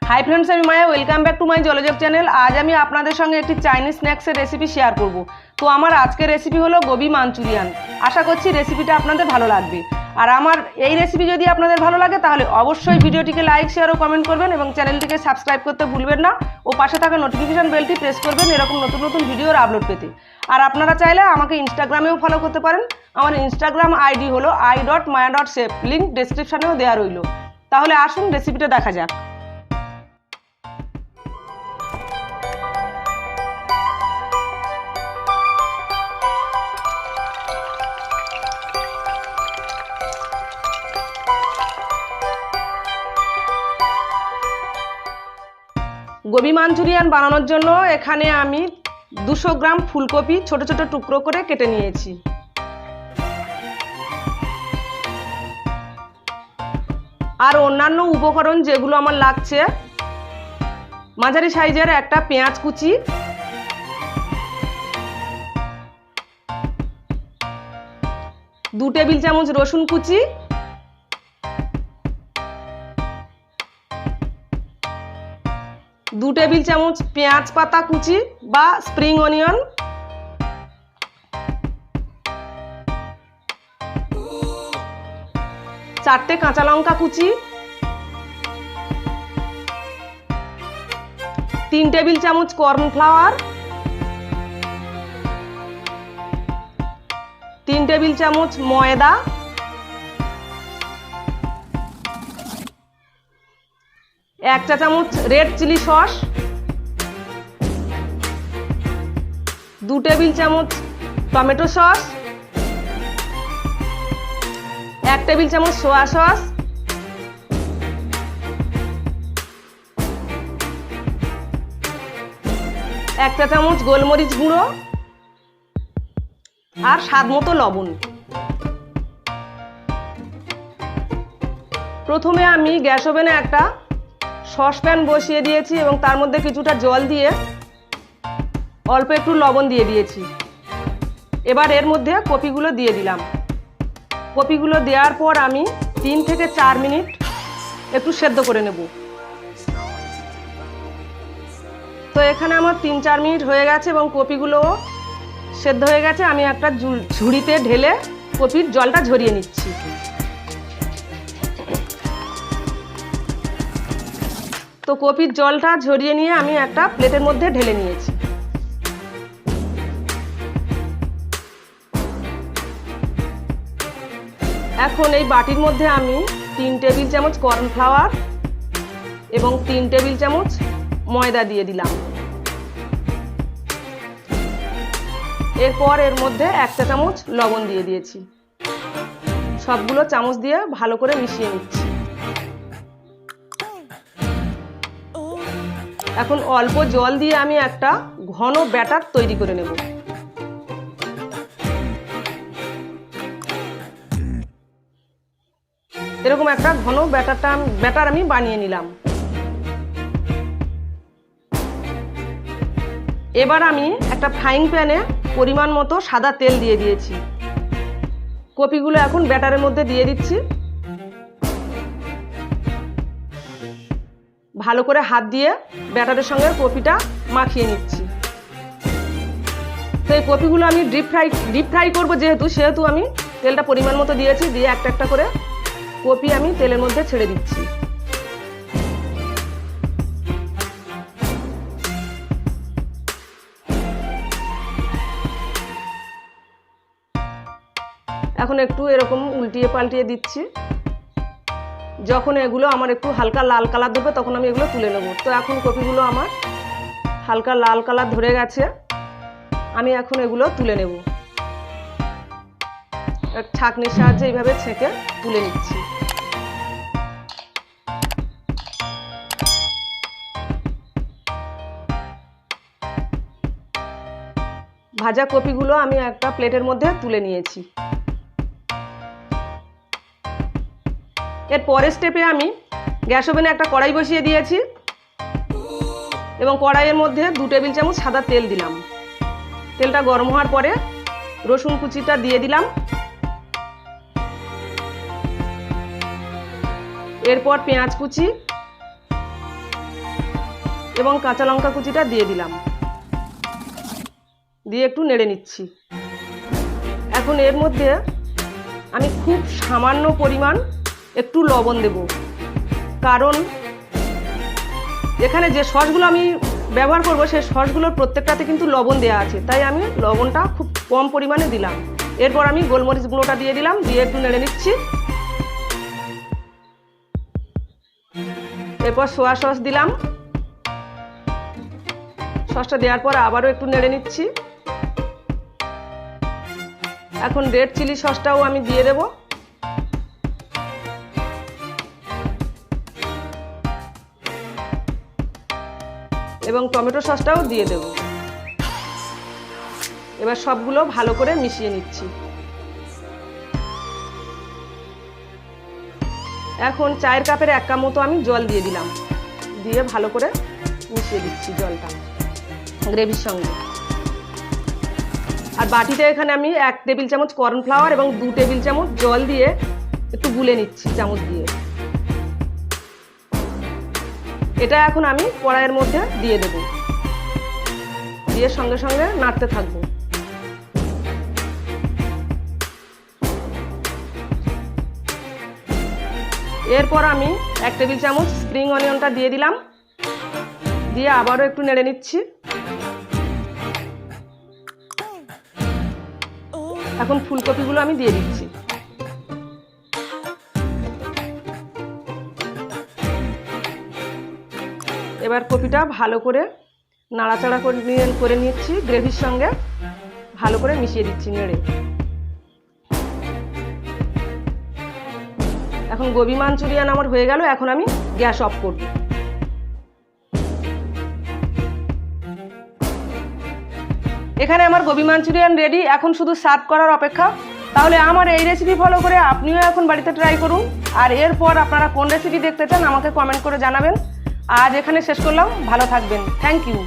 High friends আমি Maya welcome back to my Jolojog channel. আজ আমি আপনাদের সঙ্গে একটি চাইনিজ স্ন্যাক্সের রেসিপি শেয়ার করব। তো আমার আজকের রেসিপি হলো গোবি মাঞ্চুরিয়ান। আশা করছি রেসিপিটা আপনাদের ভালো লাগবে। আর আমার এই রেসিপি যদি আপনাদের ভালো লাগে তাহলে অবশ্যই ভিডিওটিকে লাইক শেয়ার ও কমেন্ট করবেন এবং চ্যানেলটিকে সাবস্ক্রাইব করতে ভুলবেন না ও পাশে থাকা নোটিফিকেশন বেলটি প্রেস করবেন এরকম নতুন নতুন ভিডিওর আপলোড পেতে। আর আপনারা চাইলে আমাকে ইনস্টাগ্রামেও ফলো করতে পারেন। আমার ইনস্টাগ্রাম আইডি হলো i.maya.chef, লিঙ্ক ডেসক্রিপশনেও দেওয়া রইল। তাহলে আসুন রেসিপিটা দেখা যাক। গোবি মাঞ্চুরিয়ান বানানোর জন্য এখানে আমি 200 গ্রাম ফুলকপি ছোট ছোট টুকরো করে কেটে নিয়েছি। আর অন্যান্য উপকরণ যেগুলো আমার লাগছে, মাঝারি সাইজের একটা পেঁয়াজ কুচি, 2 টেবিল চামচ রসুন কুচি, 2 টেবিল চামচ পেঁয়াজ পাতা কুচি বা স্প্রিং অনিয়ন, 4টে কাঁচা লঙ্কা কুচি, 3 টেবিল চামচ কর্নফ্লাওয়ার, 3 টেবিল চামচ ময়দা, 1 চা চামচ রেড চিলি সস, 2 টেবিল চামচ টমেটো সস, 1 টেবিল চামচ সোয়া সস, 1 চা চামচ গোলমরিচ গুঁড়ো আর স্বাদ মতো লবণ। প্রথমে আমি গ্যাস ওভেনে একটা সসপ্যান বসিয়ে দিয়েছি এবং তার মধ্যে কিছুটা জল দিয়ে অল্প একটু লবণ দিয়ে দিয়েছি। এবার এর মধ্যে কপিগুলো দিয়ে দিলাম। কপিগুলো দেওয়ার পর আমি 3 থেকে 4 মিনিট একটু সেদ্ধ করে নেব। তো এখানে আমার 3-4 মিনিট হয়ে গেছে এবং কপিগুলো সেদ্ধ হয়ে গেছে। আমি একটা ঝুড়িতে ঢেলে কপির জলটা ঝরিয়ে নিচ্ছি। তো কপির জলটা ঝরিয়ে নিয়ে আমি একটা প্লেটের মধ্যে ঢেলে নিয়েছি। এখন এই বাটির মধ্যে আমি 3 টেবিল চামচ কর্নফ্লাওয়ার এবং 3 টেবিল চামচ ময়দা দিয়ে দিলাম। এরপর এর মধ্যে 1 চা চামচ লবণ দিয়ে দিয়েছি। সবগুলো চামচ দিয়ে ভালো করে মিশিয়ে নিচ্ছি। এখন অল্প জল দিয়ে আমি একটা ঘন ব্যাটার তৈরি করে নেব। এরকম একটা ঘন ব্যাটার আমি বানিয়ে নিলাম। এবার আমি একটা ফ্রাইং প্যানে পরিমাণ মতো সাদা তেল দিয়ে দিয়েছি। কপিগুলো এখন ব্যাটারের মধ্যে দিয়ে দিচ্ছি। ভালো করে হাত দিয়ে ব্যাটারের সঙ্গে কপিটা মাখিয়ে নিচ্ছি। তো এই কপিগুলো আমি ডিপ ফ্রাই করবো সেহেতু আমি তেলটা পরিমাণ মতো দিয়েছি। দিয়ে একটা একটা করে কপি আমি তেলের মধ্যে ছেড়ে দিচ্ছি। এখন একটু এরকম উল্টিয়ে পাল্টিয়ে দিচ্ছি। যখন এগুলো আমার একটু হালকা লাল কালার ধরবে তখন আমি এগুলো তুলে নেব। তো এখন কপিগুলো আমার হালকা লাল কালার ধরে গেছে। আমি এখন এগুলো তুলে নেব। ছাঁকনির সাহায্যে এইভাবে ছেঁকে তুলে নিচ্ছি। ভাজা কপিগুলো আমি একটা প্লেটের মধ্যে তুলে নিয়েছি। এর পরের স্টেপে আমি গ্যাস ওভেনে একটা কড়াই বসিয়ে দিয়েছি এবং কড়াইয়ের মধ্যে 2 টেবিল চামচ সাদা তেল দিলাম। তেলটা গরম হওয়ার পরে রসুন কুচিটা দিয়ে দিলাম। এরপর পেঁয়াজ কুচি, এবং কাঁচা লঙ্কা কুচিটা দিয়ে দিলাম, দিয়ে একটু নেড়ে নিচ্ছি। এখন এর মধ্যে আমি খুব সামান্য পরিমাণ একটু লবণ দেব, কারণ এখানে যে সসগুলো আমি ব্যবহার করব সেই সসগুলোর প্রত্যেকটাতে কিন্তু লবণ দেওয়া আছে, তাই আমি লবণটা খুব কম পরিমাণে দিলাম। এরপর আমি গোলমরিচ গুঁড়োটা দিয়ে দিলাম, দিয়ে একটু নেড়ে নিচ্ছি। এরপর সোয়া সস দিলাম, সসটা দেওয়ার পর আবারও একটু নেড়ে নিচ্ছি। এখন রেড চিলি সসটাও আমি দিয়ে দেব, এবং টমেটো সসটাও দিয়ে দেব। এবার সবগুলো ভালো করে মিশিয়ে নিচ্ছি। এখন চায়ের কাপের 1 কাপ মতো আমি জল দিয়ে দিলাম, দিয়ে ভালো করে মিশিয়ে দিচ্ছি জলটা গ্রেভির সঙ্গে। আর বাটিতে এখানে আমি 1 টেবিল চামচ কর্নফ্লাওয়ার এবং 2 টেবিল চামচ জল দিয়ে একটু গুলে নিচ্ছি চামচ দিয়ে। এটা এখন আমি কড়াইয়ের মধ্যে দিয়ে দেব, দিয়ে সঙ্গে সঙ্গে নাড়তে থাকবো। এরপর আমি 1 টেবিল চামচ স্প্রিং অনিয়নটা দিয়ে দিলাম, দিয়ে আবারও একটু নেড়ে নিচ্ছি। এখন ফুলকপিগুলো আমি দিয়ে দিচ্ছি। এবার কপিটা ভালো করে নাড়াচাড়া করে নিচ্ছি, গ্রেভির সঙ্গে ভালো করে মিশিয়ে দিচ্ছি নেড়ে। এখন গোবি মাঞ্চুরিয়ান আমার হয়ে গেল, এখন আমি গ্যাস অফ করব। এখানে আমার গোবি মাঞ্চুরিয়ান রেডি, এখন শুধু সার্ভ করার অপেক্ষা। তাহলে আমার এই রেসিপি ফলো করে আপনিও এখন বাড়িতে ট্রাই করুন। আর এরপর আপনারা কোন রেসিপি দেখতে চান আমাকে কমেন্ট করে জানাবেন। আজ এখানে শেষ করলাম, ভালো থাকবেন, থ্যাংক ইউ।